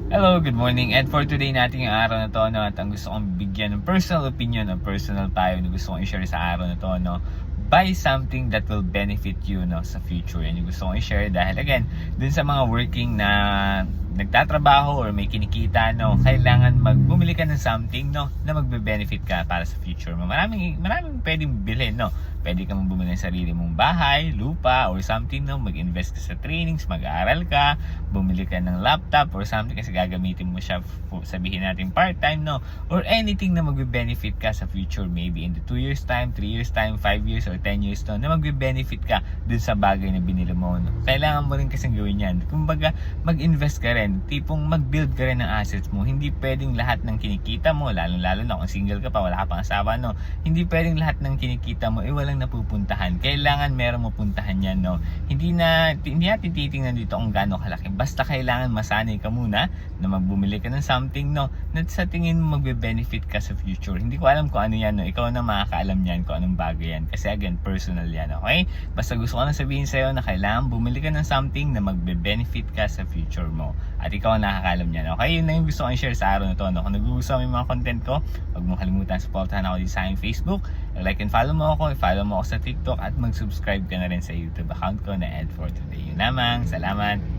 Hello, good morning. And for today natin yung araw na to, no, at ang gusto kong bigyan ng personal opinion, ng personal tayo na gusto kong i-share sa araw na to, no, buy something that will benefit you, no, sa future. Yan yung gusto kong i-share dahil again, dun sa mga working na nagtatrabaho or may kinikita, no, kailangan bumili ka ng something, no, na magbe-benefit ka para sa future mo. Maraming pwedeng bilhin, no. Pwede kang bumili ng sarili mong bahay, lupa, or something, no, mag-invest ka sa trainings, mag-aaral ka, bumili ka ng laptop or something kasi gagamitin mo siya, sabihin natin part-time, no, or anything na magbe-benefit ka sa future, maybe in the 2 years time, 3 years time, 5 years or 10 years, no, na magbe-benefit ka dun sa bagay na binili mo, no. Kailangan mo rin kasing gawin yan. Kumbaga, mag-invest ka rin, tipong mag-build ka rin ng assets mo. Hindi pwedeng lahat ng kinikita mo, lalo na kung single ka pa, wala ka pang asawa, no, hindi pwedeng lahat ng kinikita mo walang napupuntahan. Kailangan meron mapuntahan yan, no. Hindi natin titingnan dito kung gaano kalaki, basta kailangan masanay ka muna na magbumili ka ng something, no, na sa tingin mo magbe-benefit ka sa future. Hindi ko alam kung ano yan, no. Ikaw na makakaalam yan kung anong bagay yan, kasi again, personal yan, okay? Basta gusto ko na sabihin sa'yo na kailangan bumili ka ng something na magbe-benefit ka sa future mo, at ikaw ang nakakaalam yan, okay? Yun na yung gusto ko i-share sa araw na to, no. Kung nagugustuhan mo yung mga content ko, huwag mong kalimutan supportahan ako dito sa aking Facebook, like and follow mo ako, i-follow mo ako sa TikTok, at mag-subscribe ka na rin sa YouTube account ko na Ed for Today. Yun lamang, salamat!